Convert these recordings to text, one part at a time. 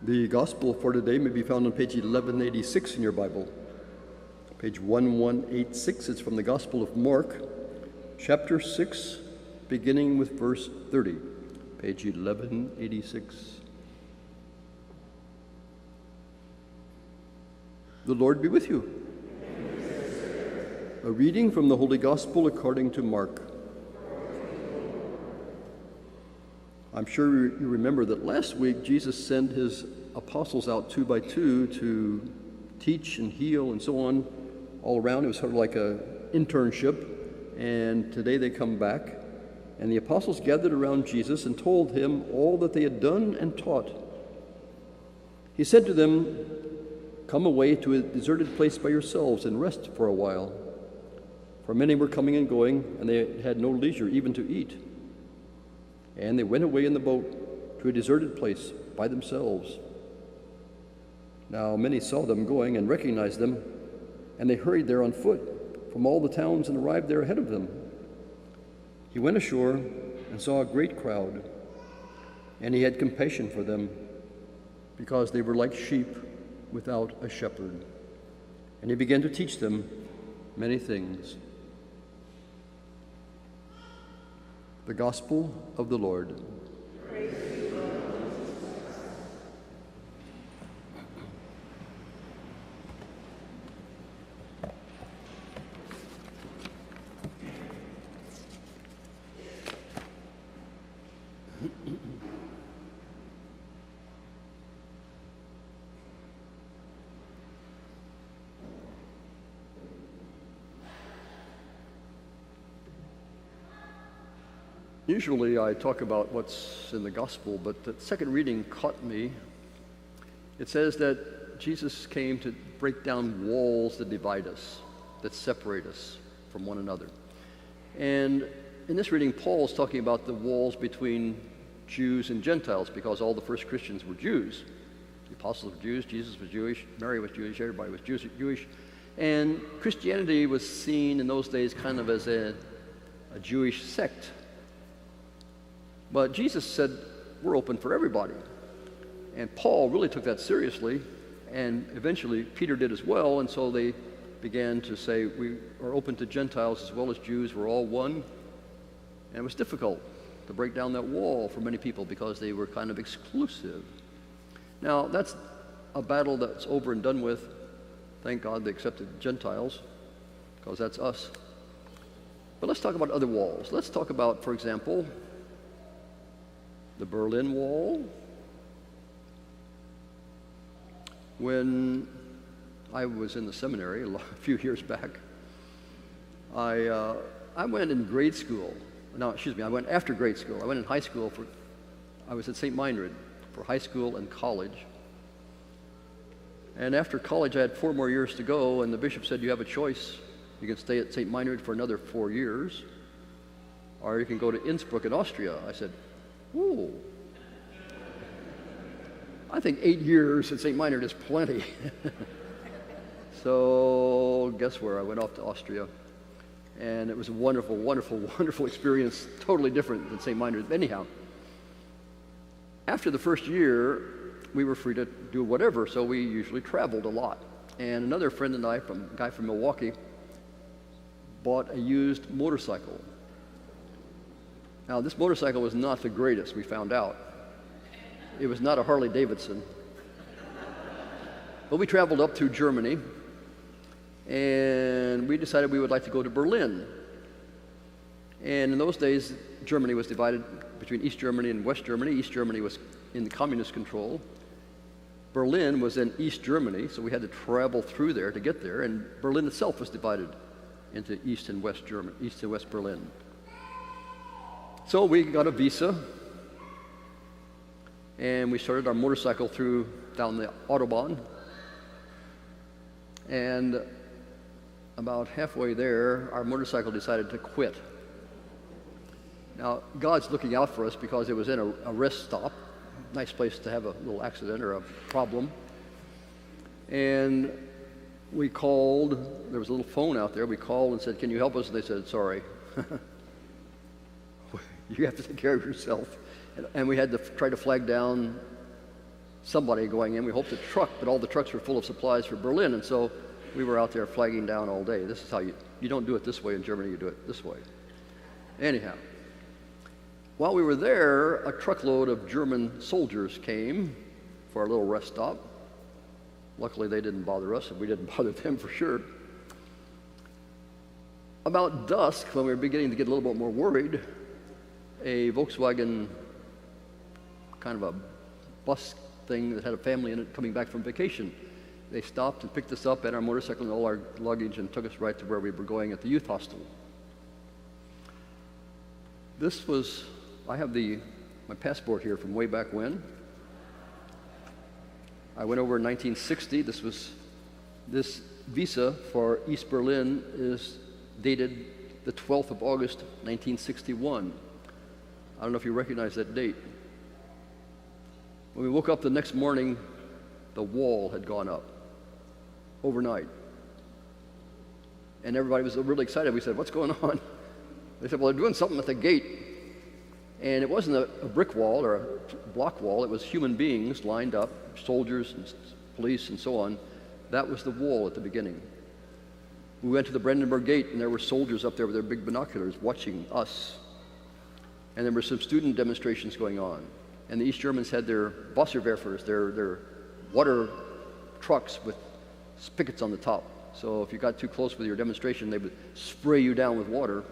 The gospel for today may be found on page 1186 in your Bible. Page 1186, it's from the Gospel of Mark, chapter 6, beginning with verse 30. Page 1186. The Lord be with you. A reading from the Holy Gospel according to Mark. I'm sure you remember that last week Jesus sent his apostles out 2 by 2 to teach and heal and so on all around. It was sort of like an internship. And today they come back, and the apostles gathered around Jesus and told him all that they had done and taught. He said to them, "Come away to a deserted place by yourselves and rest for a while." For many were coming and going, and they had no leisure even to eat. And they went away in the boat to a deserted place by themselves. Now many saw them going and recognized them, and they hurried there on foot from all the towns and arrived there ahead of them. He went ashore and saw a great crowd, and he had compassion for them, because they were like sheep without a shepherd. And he began to teach them many things. The Gospel of the Lord. Praise to you, Lord. Usually I talk about what's in the gospel, but the second reading caught me. It says that Jesus came to break down walls that divide us, that separate us from one another. And in this reading, Paul's talking about the walls between Jews and Gentiles, because all the first Christians were Jews. The apostles were Jews, Jesus was Jewish, Mary was Jewish, everybody was Jewish. And Christianity was seen in those days kind of as a Jewish sect. But Jesus said, we're open for everybody. And Paul really took that seriously, and eventually Peter did as well, and so they began to say, we are open to Gentiles as well as Jews, we're all one. And it was difficult to break down that wall for many people because they were kind of exclusive. Now, that's a battle that's over and done with. Thank God they accepted Gentiles, because that's us. But let's talk about other walls. Let's talk about, for example, the Berlin Wall. When I was in the seminary a few years back, I went in grade school. No, excuse me, I went after grade school. I went in high school I was at St. Meinrad for high school and college. And after college, I had 4 more years to go, and the bishop said, you have a choice. You can stay at St. Meinrad for another 4 years, or you can go to Innsbruck in Austria. I said, ooh, I think 8 years at St. Meinrad is plenty. So guess where? I went off to Austria, and it was a wonderful, wonderful, wonderful experience, totally different than St. Meinrad. Anyhow, after the first year, we were free to do whatever, so we usually traveled a lot. And another friend and I, a guy from Milwaukee, bought a used motorcycle. Now, this motorcycle was not the greatest, we found out. It was not a Harley Davidson. But we traveled up through Germany, and we decided we would like to go to Berlin. And in those days, Germany was divided between East Germany and West Germany. East Germany was in the communist control. Berlin was in East Germany, so we had to travel through there to get there, and Berlin itself was divided into East and West Germany, East and West Berlin. So we got a visa, and we started our motorcycle down the Autobahn. And about halfway there, our motorcycle decided to quit. Now, God's looking out for us because it was in a rest stop. Nice place to have a little accident or a problem. And we called, there was a little phone out there, we called and said, can you help us? And they said, sorry. You have to take care of yourself. And we had to try to flag down somebody going in. We hoped a truck, but all the trucks were full of supplies for Berlin, and so we were out there flagging down all day. This is how you don't do it this way in Germany, you do it this way. Anyhow, while we were there, a truckload of German soldiers came for our little rest stop. Luckily, they didn't bother us, and we didn't bother them for sure. About dusk, when we were beginning to get a little bit more worried, a Volkswagen, kind of a bus thing that had a family in it coming back from vacation, they stopped and picked us up and our motorcycle and all our luggage and took us right to where we were going at the youth hostel. This was, I have my passport here from way back when. I went over in 1960. This visa for East Berlin is dated the 12th of August, 1961. I don't know if you recognize that date. When we woke up the next morning, the wall had gone up overnight. And everybody was really excited. We said, "What's going on?" They said, "Well, they're doing something at the gate." And it wasn't a brick wall or a block wall. It was human beings lined up, soldiers and police and so on. That was the wall at the beginning. We went to the Brandenburg Gate, and there were soldiers up there with their big binoculars watching us. And there were some student demonstrations going on. And the East Germans had their Wasserwerfers, their water trucks with spigots on the top. So if you got too close with your demonstration, they would spray you down with water.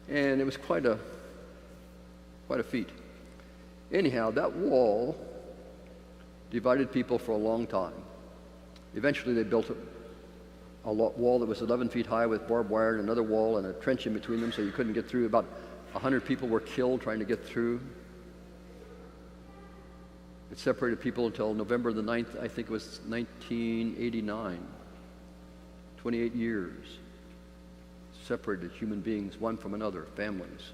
And it was quite a feat. Anyhow, that wall divided people for a long time. Eventually, they built a wall that was 11 feet high with barbed wire and another wall and a trench in between them so you couldn't get through. About 100 people were killed trying to get through. It separated people until November the 9th, I think it was 1989. 28 years. Separated human beings, one from another, families.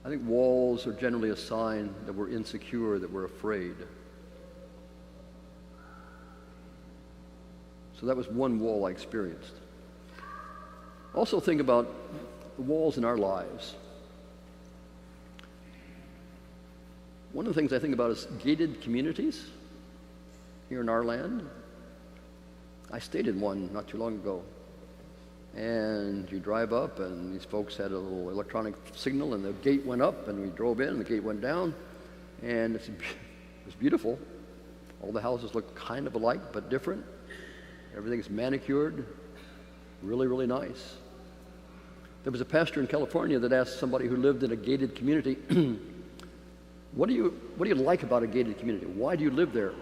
I think walls are generally a sign that we're insecure, that we're afraid. So that was one wall I experienced. Also think about the walls in our lives. One of the things I think about is gated communities here in our land. I stayed in one not too long ago. And you drive up, and these folks had a little electronic signal, and the gate went up, and we drove in, and the gate went down, and it was beautiful. All the houses look kind of alike, but different. Everything's manicured, really, really nice. There was a pastor in California that asked somebody who lived in a gated community, what do you like about a gated community? Why do you live there?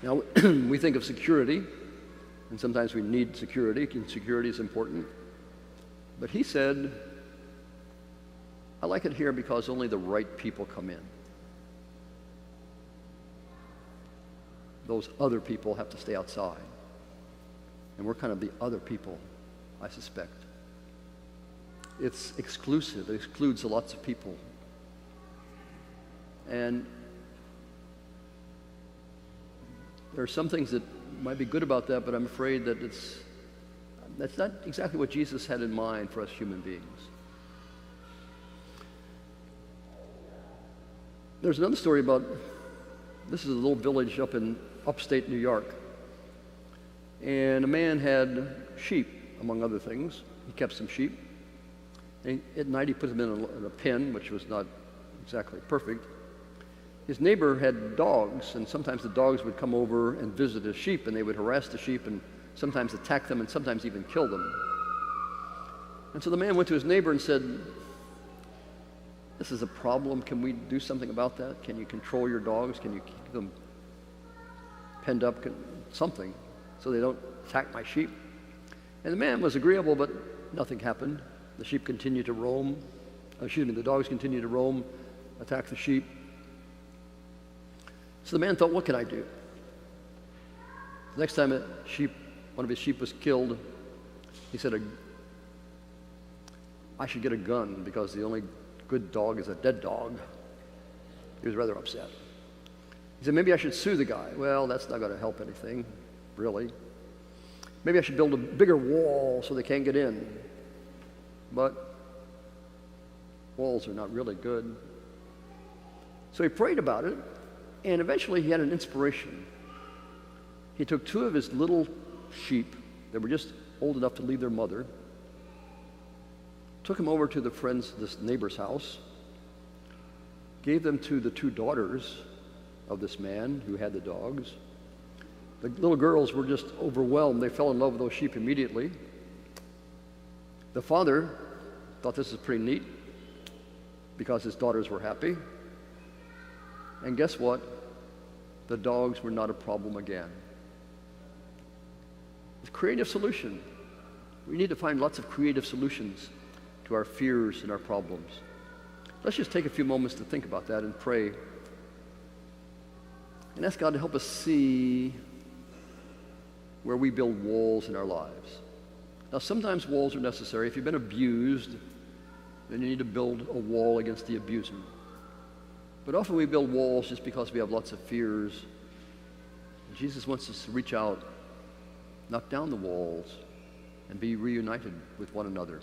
Now, we think of security, and sometimes we need security, and security is important. But he said, I like it here because only the right people come in. Those other people have to stay outside. And we're kind of the other people, I suspect. It's exclusive. It excludes lots of people. And there are some things that might be good about that, but I'm afraid that that's not exactly what Jesus had in mind for us human beings. There's another story about, this is a little village up in upstate New York, and a man had sheep, among other things. He kept some sheep. And at night he put them in a pen, which was not exactly perfect. His neighbor had dogs, and sometimes the dogs would come over and visit his sheep, and they would harass the sheep and sometimes attack them and sometimes even kill them. And so the man went to his neighbor and said, this is a problem. Can we do something about that? Can you control your dogs? Can you keep them penned up? Something, so they don't attack my sheep. And the man was agreeable, but nothing happened. The sheep continued to roam. The dogs continued to roam, attack the sheep. So the man thought, what can I do? The next time one of his sheep was killed, he said, I should get a gun because the only good dog is a dead dog. He was rather upset. He said, maybe I should sue the guy. Well, that's not going to help anything, really. Maybe I should build a bigger wall so they can't get in. But walls are not really good. So he prayed about it, and eventually he had an inspiration. He took 2 of his little sheep that were just old enough to leave their mother, took them over to this neighbor's house, gave them to the 2 daughters of this man who had the dogs. The little girls were just overwhelmed. They fell in love with those sheep immediately. The father thought this was pretty neat because his daughters were happy. And guess what? The dogs were not a problem again. It's a creative solution. We need to find lots of creative solutions to our fears and our problems. Let's just take a few moments to think about that and pray and ask God to help us see where we build walls in our lives. Now, sometimes walls are necessary. If you've been abused, then you need to build a wall against the abuser. But often we build walls just because we have lots of fears. And Jesus wants us to reach out, knock down the walls, and be reunited with one another.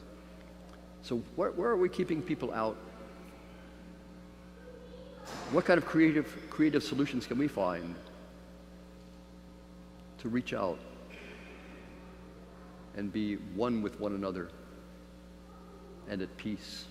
So where are we keeping people out? What kind of creative solutions can we find to reach out and be one with one another and at peace?